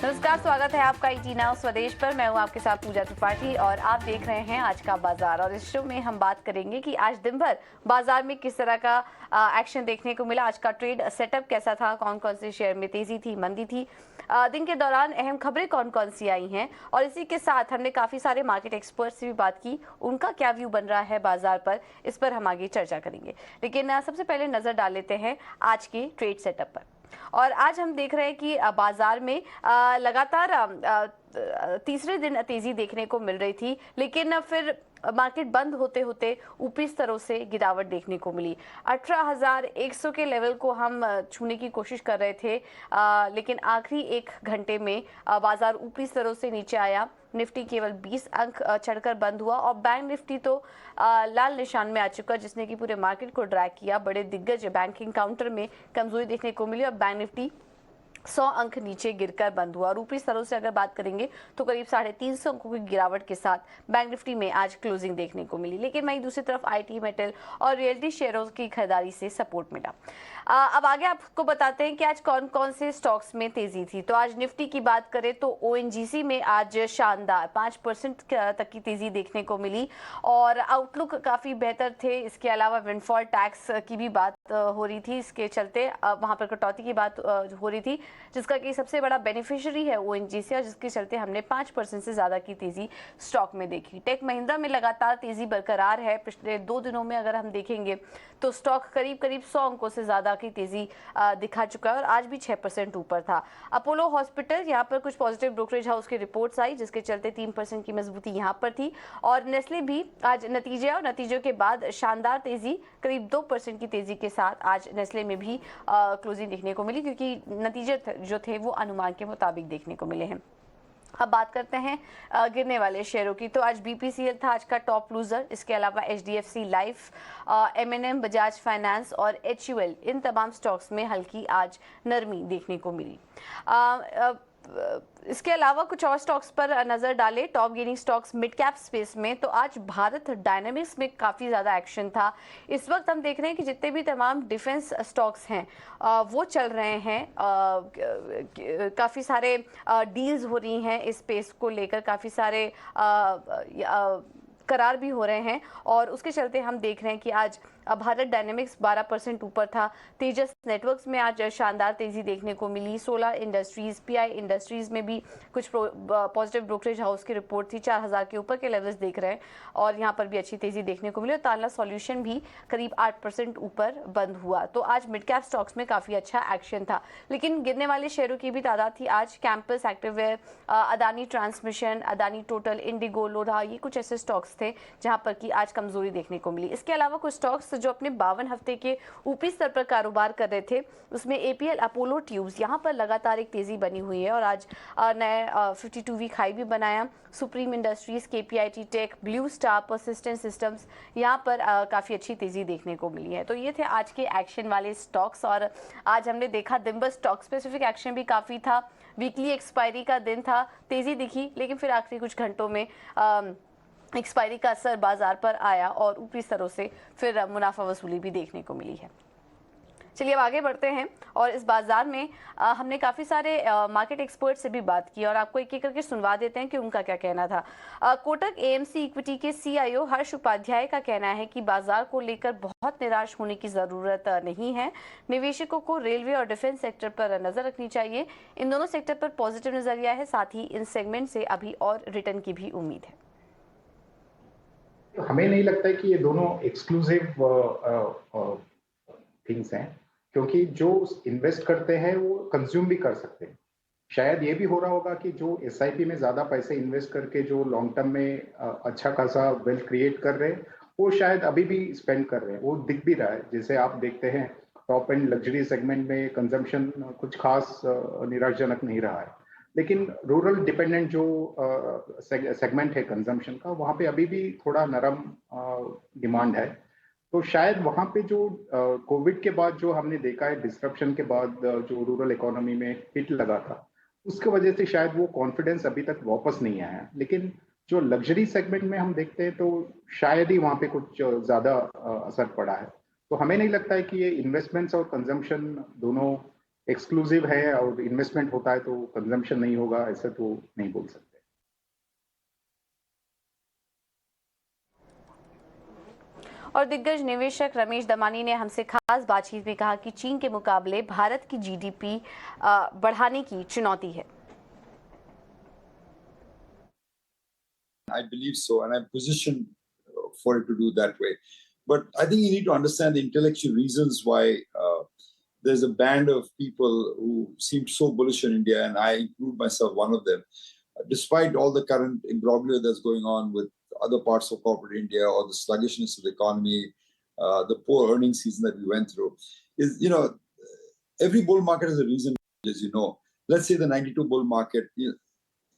नमस्कार, स्वागत है आपका ईटी नाउ स्वदेश पर। मैं हूं आपके साथ पूजा त्रिपाठी और आप देख रहे हैं आज का बाजार। और इस शो में हम बात करेंगे कि आज दिन भर बाजार में किस तरह का एक्शन देखने को मिला, आज का ट्रेड सेटअप कैसा था, कौन कौन से शेयर में तेजी थी, मंदी थी, दिन के दौरान अहम खबरें कौन कौन सी आई हैं। और इसी के साथ हमने काफी सारे मार्केट एक्सपर्ट से भी बात की, उनका क्या व्यू बन रहा है बाजार पर, इस पर हम आगे चर्चा करेंगे। लेकिन सबसे पहले नजर डाल लेते हैं आज के ट्रेड सेटअप पर। और आज हम देख रहे हैं कि बाजार में लगातार तीसरे दिन तेजी देखने को मिल रही थी, लेकिन फिर मार्केट बंद होते होते ऊपरी स्तरों से गिरावट देखने को मिली। 18,100 के लेवल को हम छूने की कोशिश कर रहे थे, लेकिन आखिरी एक घंटे में बाजार ऊपरी स्तरों से नीचे आया। निफ्टी केवल 20 अंक चढ़कर बंद हुआ और बैंक निफ्टी तो लाल निशान में आ चुका, जिसने कि पूरे मार्केट को ड्रैग किया। बड़े दिग्गज बैंकिंग काउंटर में कमजोरी देखने को मिली और बैंक निफ्टी 100 अंक नीचे गिरकर बंद हुआ। और ऊपरी स्तरों से अगर बात करेंगे तो करीब 350 अंकों की गिरावट के साथ बैंक निफ्टी में आज क्लोजिंग देखने को मिली। लेकिन वहीं दूसरी तरफ आईटी, मेटल और रियल्टी शेयरों की खरीदारी से सपोर्ट मिला। अब आगे आपको बताते हैं कि आज कौन कौन से स्टॉक्स में तेजी थी। तो आज निफ्टी की बात करें तो ओएनजीसी में आज शानदार 5% तक की तेजी देखने को मिली और आउटलुक काफी बेहतर थे। इसके अलावा विंडफॉल टैक्स की भी बात हो रही थी, इसके चलते वहां पर कटौती की बात हो रही थी, जिसका कि सबसे बड़ा बेनिफिशियरी है ओएनजीसी, और जिसके चलते हमने 5% से ज्यादा की तेजी स्टॉक में देखी। टेक महिंद्रा में लगातार तेजी बरकरार है। पिछले 2 दिनों में अगर हम देखेंगे तो स्टॉक करीब करीब 100 अंकों से ज्यादा की तेजी दिखा चुका है और आज भी 6% ऊपर था। अपोलो हॉस्पिटल, यहाँ पर कुछ पॉजिटिव ब्रोकरेज हाउस की रिपोर्ट्स आई, जिसके चलते 3% की मजबूती यहाँ पर थी। और नेस्ले भी आज नतीजे और नतीजों के बाद शानदार तेजी, करीब 2% की तेजी के साथ आज नेस्ले में भी क्लोजिंग देखने को मिली, क्योंकि नतीजे जो थे वो अनुमान के मुताबिक देखने को मिले हैं। अब बात करते हैं गिरने वाले शेयरों की। तो आज बीपीसीएल था आज का टॉप लूजर। इसके अलावा HDFC life, MNM, Bajaj finance और एचयूएल, इन तमाम स्टॉक्स में हल्की आज नरमी देखने को मिली। इसके अलावा कुछ और स्टॉक्स पर नजर डालें, top gaining stocks mid cap space में, तो आज भारत डायनामिक्स में काफी ज्यादा एक्शन था। इस वक्त हम देख रहे हैं कि जितने भी तमाम डिफेंस स्टॉक्स हैं वो चल रहे हैं। काफी सारे डील्स हो रही हैं इस स्पेस को लेकर, काफी सारे करार भी हो रहे हैं और उसके चलते हम देख रहे हैं कि आज भारत डायनेमिक्स 12% ऊपर था। तेजस नेटवर्क्स में आज शानदार तेजी देखने को मिली। सोलर इंडस्ट्रीज, पीआई इंडस्ट्रीज में भी कुछ पॉजिटिव ब्रोकरेज हाउस की रिपोर्ट थी, 4,000 के ऊपर के लेवल्स देख रहे हैं और यहाँ पर भी अच्छी तेजी देखने को मिली। और ताला सॉल्यूशन भी करीब 8% ऊपर बंद हुआ। तो आज मिड कैप स्टॉक्स में काफी अच्छा एक्शन था। लेकिन गिरने वाले शेयरों की भी तादाद थी आज। Campus, Activewear, Adani Transmission, Adani Total, IndiGo, Lodha, ये कुछ ऐसे स्टॉक्स थे जहां पर कि आज कमजोरी देखने को मिली। इसके अलावा कुछ स्टॉक्स जो अपने 52 हफ्ते के ऊपरी स्तर पर कारोबार कर रहे थे, उसमें एपीएल, अपोलो ट्यूब्स, यहां पर लगातार एक तेजी बनी हुई है और आज नए 52 वीक हाई भी बनाया। Supreme Industries, KPIT tech, Blue Star, Persistent Systems, यहाँ पर काफी अच्छी तेजी देखने को मिली है। तो ये थे आज के एक्शन वाले स्टॉक्स। और आज हमने देखा दिन भर स्टॉक स्पेसिफिक एक्शन भी काफी था। वीकली एक्सपायरी का दिन था, तेजी दिखी, लेकिन फिर आखिरी कुछ घंटों में एक्सपायरी का असर बाजार पर आया और ऊपरी स्तरों से फिर मुनाफा वसूली भी देखने को मिली है। चलिए अब आगे बढ़ते हैं और इस बाजार में हमने काफी सारे मार्केट एक्सपर्ट से भी बात की और आपको एक एक करके सुनवा देते हैं कि उनका क्या कहना था। कोटक एएमसी इक्विटी के सीईओ हर्ष उपाध्याय का कहना है कि बाजार को लेकर बहुत निराश होने की जरूरत नहीं है। निवेशकों को रेलवे और डिफेंस सेक्टर पर नजर रखनी चाहिए। इन दोनों सेक्टर पर पॉजिटिव नजरिया है, साथ ही इन सेगमेंट से अभी और रिटर्न की भी उम्मीद है। हमें नहीं लगता है कि ये दोनों एक्सक्लूसिव थिंग्स हैं, क्योंकि जो इन्वेस्ट करते हैं वो कंज्यूम भी कर सकते हैं। शायद ये भी हो रहा होगा कि जो एसआईपी में ज्यादा पैसे इन्वेस्ट करके जो लॉन्ग टर्म में अच्छा खासा वेल्थ क्रिएट कर रहे हैं, वो शायद अभी भी स्पेंड कर रहे हैं। वो दिख भी रहा है। जैसे आप देखते हैं टॉप एंड लग्जरी सेगमेंट में कंजम्पशन कुछ खास निराशजनक नहीं रहा है, लेकिन रूरल डिपेंडेंट जो सेगमेंट है कंजम्पशन का, वहाँ पे अभी भी थोड़ा नरम डिमांड है। तो शायद वहाँ पे जो कोविड के बाद जो हमने देखा है, डिस्ट्रप्शन के बाद जो रूरल इकोनॉमी में हिट लगा था, उसके वजह से शायद वो कॉन्फिडेंस अभी तक वापस नहीं आया है। लेकिन जो लग्जरी सेगमेंट में हम देखते हैं तो शायद ही वहाँ पे कुछ ज्यादा असर पड़ा है। तो हमें नहीं लगता है कि ये इन्वेस्टमेंट्स और कंजम्पशन दोनों एक्सक्लूसिव है और इन्वेस्टमेंट होता है तो कंजम्पशन नहीं होगा, ऐसा तो नहीं बोल सकते। और दिग्गज निवेशक रमेश दमानी ने हमसे खास बातचीत में कहा कि चीन के मुकाबले भारत की जीडीपी बढ़ाने की चुनौती है। I believe so, and I'm positioned for it to do that way. But I think you need to understand the intellectual reasons why there's a band of people who seem so bullish in India, and I include myself one of them. Despite all the current imbroglio that's going on with other parts of corporate India or the sluggishness of the economy, the poor earnings season that we went through, every bull market has a reason, as you know. Let's say the 92 bull market,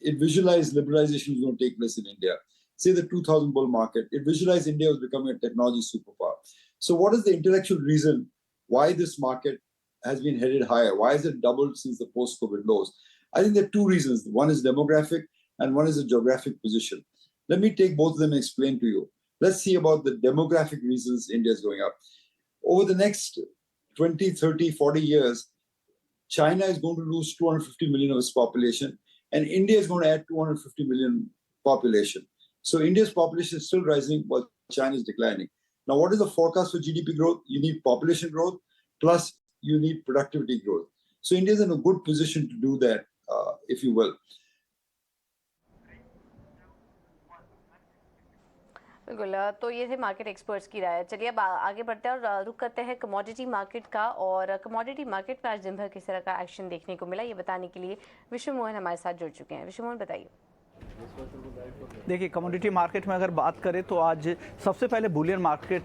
it visualized liberalization was going to take place in India. Say the 2000 bull market, it visualized India was becoming a technology superpower. So what is the intellectual reason why this market has been headed higher? Why has it doubled since the post-COVID lows? I think there are two reasons. One is demographic and one is the geographic position. Let me take both of them and explain to you. Let's see about the demographic reasons India is going up. Over the next 20, 30, 40 years, China is going to lose 250 million of its population, and India is going to add 250 million population. So India's population is still rising while China is declining. Now, what is the forecast for GDP growth? You need population growth, plus you need productivity growth. So India is in a good position to do that, if you will. बिल्कुल, तो ये थे market experts की राय। चलिए अब आगे बढ़ते हैं और रुक करते हैं कमोडिटी मार्केट का। और कमोडिटी मार्केट में आज दिन भर किस तरह का एक्शन देखने को मिला, ये बताने के लिए विश्व मोहन हमारे साथ जुड़ चुके हैं। विश्व मोहन, बताइए। देखिए, कमोडिटी मार्केट में अगर बात करें तो आज सबसे पहले बुलियन मार्केट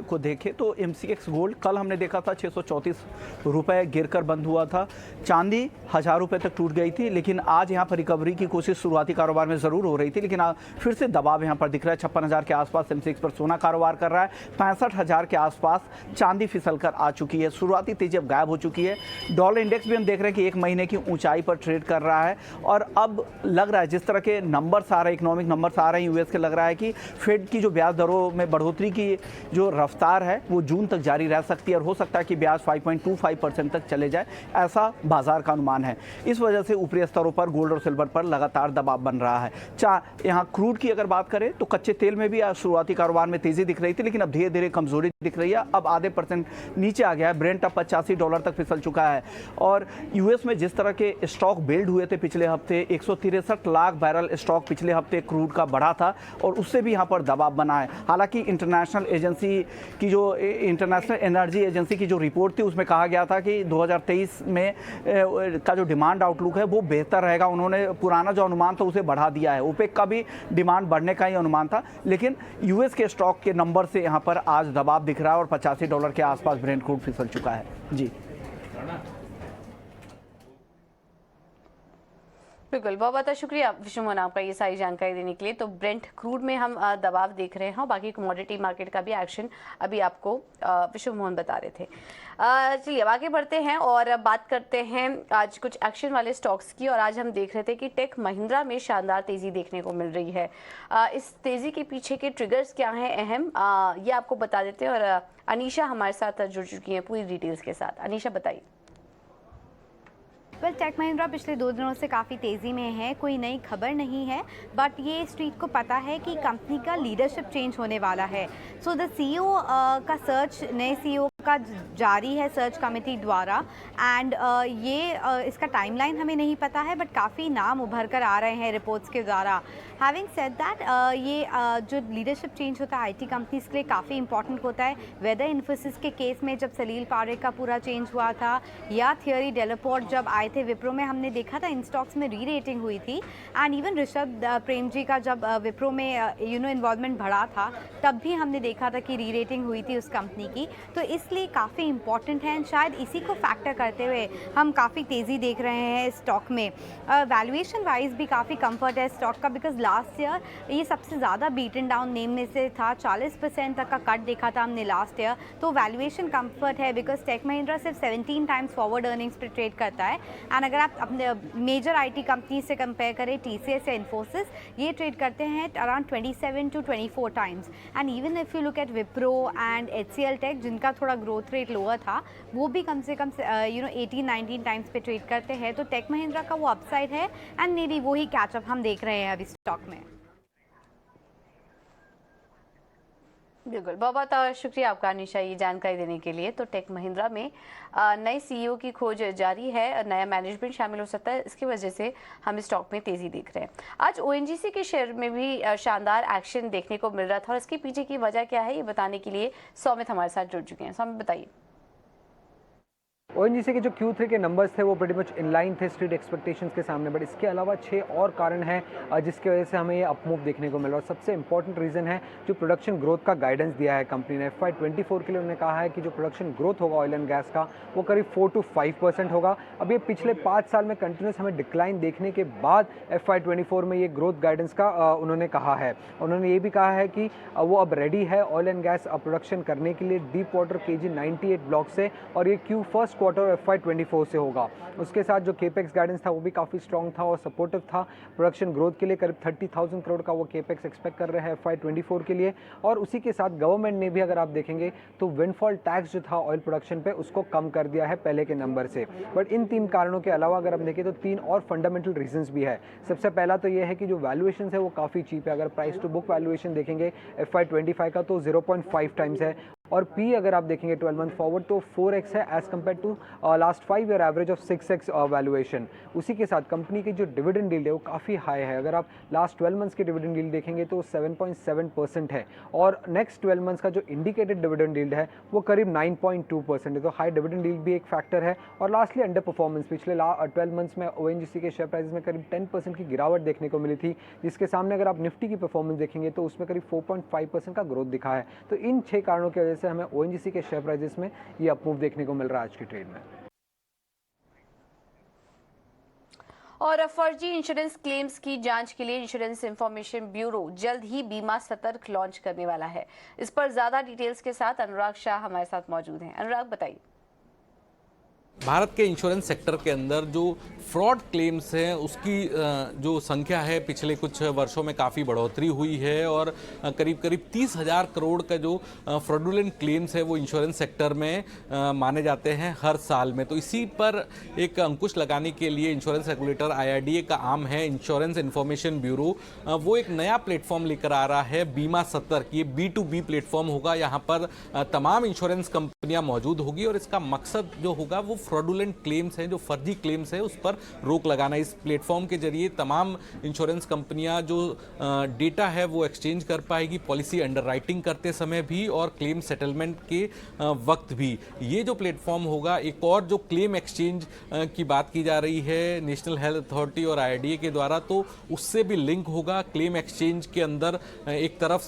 को देखें तो MCX गोल्ड कल हमने देखा था 634 रुपये गिरकर बंद हुआ था। चांदी 1000 रुपये तक टूट गई थी, लेकिन आज यहाँ पर रिकवरी की कोशिश शुरुआती कारोबार में ज़रूर हो रही थी, लेकिन फिर से दबाव यहाँ पर दिख रहा है। 56,000 के आसपास MCX पर सोना कारोबार कर रहा है। 65,000 के आसपास चांदी फिसल कर आ चुकी है। शुरुआती तेजी अब गायब हो चुकी है। डॉलर इंडेक्स भी हम देख रहे हैं कि एक महीने की ऊंचाई पर ट्रेड कर रहा है। और अब लग रहा है जिस तरह के नंबर्स आ रहे हैं, इकोनॉमिक नंबर्स आ रहे हैं यूएस के, लग रहा है कि फेड की जो ब्याज दरों में बढ़ोतरी की जो रफ्तार है वो जून तक जारी रह सकती है और हो सकता है कि ब्याज 5.25% तक चले जाए, ऐसा बाजार का अनुमान है। इस वजह से ऊपरी स्तरों पर गोल्ड और सिल्वर पर लगातार दबाव बन रहा है। यहाँ क्रूड की अगर बात करें तो कच्चे तेल में भी शुरुआती कारोबार में तेजी दिख रही थी, लेकिन अब धीरे धीरे कमजोरी दिख रही है। अब आधे % नीचे आ गया है। ब्रेंट अब $85 तक फिसल चुका है। और यूएस में जिस तरह के स्टॉक बिल्ड हुए थे पिछले हफ्ते, 163 लाख बैरल स्टॉक पिछले हफ्ते क्रूड का बढ़ा था और उससे भी यहाँ पर दबाव बना है। हालांकि इंटरनेशनल एनर्जी एजेंसी की जो रिपोर्ट थी उसमें कहा गया था कि 2023 में का जो डिमांड आउटलुक है वो बेहतर रहेगा। उन्होंने पुराना जो अनुमान था उसे बढ़ा दिया है। ओपेक का भी डिमांड बढ़ने का ही अनुमान था, लेकिन यूएस के स्टॉक के नंबर से यहाँ पर आज दबाव दिख रहा है और $85 के आसपास ब्रेंट क्रूड फिसल चुका है। जी बिल्कुल, बहुत बहुत शुक्रिया विश्व मोहन आपका ये सारी जानकारी देने के लिए। तो ब्रेंट क्रूड में हम दबाव देख रहे हैं और बाकी कमोडिटी मार्केट का भी एक्शन अभी आपको विश्व मोहन बता रहे थे। चलिए अब आगे बढ़ते हैं और बात करते हैं आज कुछ एक्शन वाले स्टॉक्स की। और आज हम देख रहे थे कि टेक महिंद्रा में शानदार तेजी देखने को मिल रही है। इस तेजी के पीछे के ट्रिगर्स क्या हैं अहम, ये आपको बता देते हैं। और अनीशा हमारे साथ जुड़ चुकी हैं पूरी डिटेल्स के साथ। अनीशा, बताइए। टेक महिंद्रा पिछले 2 दिनों से काफ़ी तेज़ी में है। कोई नई खबर नहीं है, बट ये स्ट्रीट को पता है कि कंपनी का लीडरशिप चेंज होने वाला है। सो द CEO का सर्च, नए CEO का जारी है सर्च कमेटी द्वारा। एंड इसका टाइमलाइन हमें नहीं पता है, बट काफ़ी नाम उभर कर आ रहे हैं रिपोर्ट्स के द्वारा। हैविंग सेड दैट, जो लीडरशिप चेंज होता है IT कंपनीज के लिए काफ़ी इंपॉर्टेंट होता है। वेदर इन्फोसिस के केस में जब सलील पारेख का पूरा चेंज हुआ था, या थियरी डेलापोर्ट जब आए थे विप्रो में, हमने देखा था इन स्टॉक्स में री रेटिंग हुई थी। एंड इवन ऋषभ प्रेम जी का जब विप्रो में इन्वॉल्वमेंट बढ़ा था, तब भी हमने देखा था कि री रेटिंग हुई थी उस कंपनी की। तो इसलिए काफ़ी इंपॉर्टेंट है। शायद इसी को फैक्टर करते हुए हम काफ़ी तेज़ी देख रहे हैं स्टॉक में। वैल्यूएशन वाइज भी काफ़ी कंफर्ट है स्टॉक का, बिकॉज लास्ट ईयर ये सबसे ज़्यादा बीटन डाउन नेम में से था। 40% तक का कट देखा था हमने लास्ट ईयर। तो वैल्यूएशन कंफर्ट है, बिकॉज टेक महिंद्रा सिर्फ 17 टाइम्स फॉरवर्ड अर्निंग्स पर ट्रेड करता है। एंड अगर आप अपने मेजर IT कंपनी से कंपेयर करें, TCS या इन्फोसिस, ये ट्रेड करते हैं around 27 to 24 times. And even if you look at Wipro and HCL tech, जिनका थोड़ा ग्रोथ रेट लोअर था वो भी कम से कम 18-19 टाइम्स पे ट्रेड करते हैं, तो टेक महिंद्रा का वो अपसाइड है एंड मे बी वही कैचअप हम देख रहे हैं अभी स्टॉक में। बिल्कुल, बहुत बहुत शुक्रिया आपका अनिशा ये जानकारी देने के लिए। तो टेक महिंद्रा में नए सीईओ की खोज जारी है, नया मैनेजमेंट शामिल हो सकता है, इसकी वजह से हम स्टॉक में तेजी देख रहे हैं। आज ओएनजीसी के शेयर में भी शानदार एक्शन देखने को मिल रहा था और इसके पीछे की वजह क्या है ये बताने के लिए सौमित हमारे साथ जुड़ चुके हैं। सौमित बताइए। ओएनजीसी के जो Q3 के नंबर्स थे वो pretty much in line थे स्ट्रीट एक्सपेक्टेशंस के सामने, बट इसके अलावा 6 और कारण हैं जिसकी वजह से हमें ये अपमूव देखने को मिल रहा है। सबसे इंपॉर्टेंट रीज़न है जो प्रोडक्शन ग्रोथ का गाइडेंस दिया है कंपनी ने। FY24 के लिए उन्होंने कहा है कि जो प्रोडक्शन ग्रोथ होगा ऑयल एंड गैस का वो करीब 4 to 5% होगा। अब ये पिछले 5 साल में कंटिन्यूस हमें डिक्लाइन देखने के बाद FY24 में ये ग्रोथ गाइडेंस का उन्होंने कहा है। उन्होंने ये भी कहा है कि वो अब रेडी है ऑयल एंड गैस प्रोडक्शन करने के लिए डीप वाटर KG 98 ब्लॉक से, और ये फर्स्ट क्वार्टर FY24 से होगा। उसके साथ जो केपेक्स गाइडेंस था वो भी काफ़ी स्ट्रॉन्ग था और सपोर्टिव था प्रोडक्शन ग्रोथ के लिए। करीब 30,000 करोड़ का वो केपेक्स एक्सपेक्ट कर रहे हैं FY24 के लिए। और उसी के साथ गवर्नमेंट ने भी अगर आप देखेंगे तो विंडफॉल टैक्स जो था ऑयल प्रोडक्शन पे उसको कम कर दिया है पहले के नंबर से। बट इन 3 कारणों के अलावा अगर हम देखें तो 3 और फंडामेंटल रीजंस भी है। सबसे पहला तो ये है कि जो वैल्यूएशन है वो काफ़ी चीप है। अगर प्राइस टू बुक वैल्यूएशन देखेंगे FY25 का तो 0.5 टाइम्स है, और पी अगर आप देखेंगे 12 मंथ फॉरवर्ड तो 4x है as compared to last 5 year average of 6x valuation. उसी के साथ कंपनी की जो डिविडेंड यील्ड है वो काफ़ी हाई है। अगर आप लास्ट 12 मंथ्स की डिविडेंड यील्ड देखेंगे तो 7.7% है, और नेक्स्ट 12 मंथ्स का जो इंडिकेटेड डिविडेंड यील्ड है वो करीब 9.2% है। तो हाई डिविडेंड यील्ड भी एक फैक्टर है। और लास्टली अंडर परफॉर्मेंस, पिछले 12 मंथ्स में ओएनजीसी के शेयर प्राइस में करीब 10% की गिरावट देखने को मिली थी, जिसके सामने अगर आप निफ्टी की परफॉर्मेंस देखेंगे तो उसमें करीब 4.5% का ग्रोथ दिखा है। तो इन 6 कारणों की वजह से हमें ओएनजीसी के शेयर प्राइसेस में ये अपमूव देखने को मिल रहा है आज की ट्रेड में। और फर्जी इंश्योरेंस क्लेम्स की जांच के लिए इंश्योरेंस इंफॉर्मेशन ब्यूरो जल्द ही बीमा सतर्क लॉन्च करने वाला है। इस पर ज्यादा डिटेल्स के साथ अनुराग शाह हमारे साथ मौजूद हैं। अनुराग बताइए। भारत के इंश्योरेंस सेक्टर के अंदर जो फ्रॉड क्लेम्स हैं उसकी जो संख्या है पिछले कुछ वर्षों में काफ़ी बढ़ोतरी हुई है, और करीब करीब 30,000 करोड़ का जो फ्रॉडुलेंट क्लेम्स है वो इंश्योरेंस सेक्टर में माने जाते हैं हर साल में। तो इसी पर एक अंकुश लगाने के लिए इंश्योरेंस रेगुलेटर IRDA का आम है इंश्योरेंस इन्फॉर्मेशन ब्यूरो, वो एक नया प्लेटफॉर्म लेकर आ रहा है बीमा सतर्क। ये B2B प्लेटफॉर्म होगा, यहाँ पर तमाम इंश्योरेंस कंपनियाँ मौजूद होगी, और इसका मकसद जो होगा वो फ्रॉडुलेंट क्लेम्स हैं, जो फर्जी क्लेम्स हैं उस पर रोक लगाना। इस प्लेटफॉर्म के जरिए तमाम इंश्योरेंस कंपनियां जो डेटा है वो एक्सचेंज कर पाएगी, पॉलिसी अंडरराइटिंग करते समय भी और क्लेम सेटलमेंट के वक्त भी। ये जो प्लेटफॉर्म होगा, एक और जो क्लेम एक्सचेंज की बात की जा रही है नेशनल हेल्थ अथॉरिटी और IRDA के द्वारा, तो उससे भी लिंक होगा। क्लेम एक्सचेंज के अंदर एक तरफ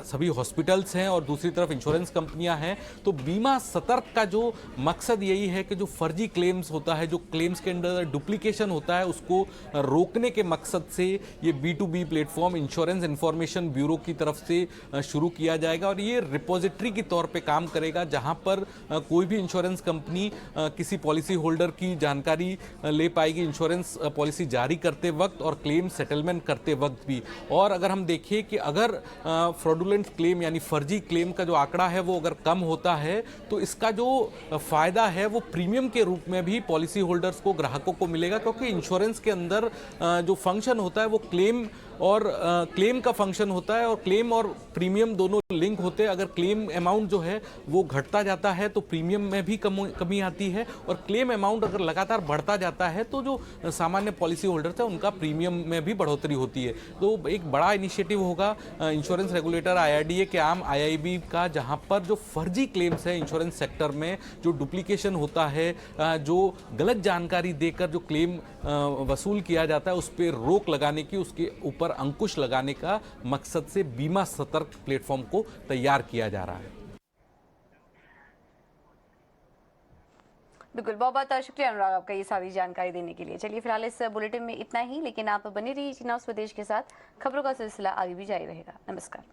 सभी हॉस्पिटल्स हैं और दूसरी तरफ इंश्योरेंस कंपनियां हैं। तो बीमा सतर्क का जो मकसद यही है कि जो फर्जी क्लेम्स होता है, जो क्लेम्स के अंदर डुप्लीकेशन होता है, उसको रोकने के मकसद से ये B2B platform insurance information bureau की तरफ से शुरू किया जाएगा। और ये रिपोजिटरी के तौर पे काम करेगा, जहां पर कोई भी इंश्योरेंस कंपनी किसी पॉलिसी होल्डर की जानकारी ले पाएगी इंश्योरेंस पॉलिसी जारी करते वक्त और क्लेम सेटलमेंट करते वक्त भी। और अगर हम देखें कि अगर फ्रॉडुलेंट क्लेम यानी फर्जी क्लेम का जो आंकड़ा है वो अगर कम होता है तो इसका जो फायदा है वो प्रीमियम के रूप में भी पॉलिसी होल्डर्स को, ग्राहकों को मिलेगा, क्योंकि इंश्योरेंस के अंदर जो फंक्शन होता है वो क्लेम का फंक्शन होता है, और क्लेम और प्रीमियम दोनों लिंक होते हैं। अगर क्लेम अमाउंट जो है वो घटता जाता है तो प्रीमियम में भी कमी आती है, और क्लेम अमाउंट अगर लगातार बढ़ता जाता है तो जो सामान्य पॉलिसी होल्डर्स हैं उनका प्रीमियम में भी बढ़ोतरी होती है। तो एक बड़ा इनिशिएटिव होगा इंश्योरेंस रेगुलेटर IRDA के आम IIB का, जहाँ पर जो फर्जी क्लेम्स है इंश्योरेंस सेक्टर में, जो डुप्लीकेशन होता है, जो गलत जानकारी देकर जो क्लेम वसूल किया जाता है, उस पर रोक लगाने की, उसके ऊपर अंकुश लगाने का मकसद से बीमा सतर्क प्लेटफॉर्म को तैयार किया जा रहा है। बिल्कुल, बहुत बहुत शुक्रिया अनुराग आपका ये सारी जानकारी देने के लिए। चलिए फिलहाल इस बुलेटिन में इतना ही, लेकिन आप बने रहिए टी नाउ स्वदेश के साथ। खबरों का सिलसिला आगे भी जारी रहेगा। नमस्कार।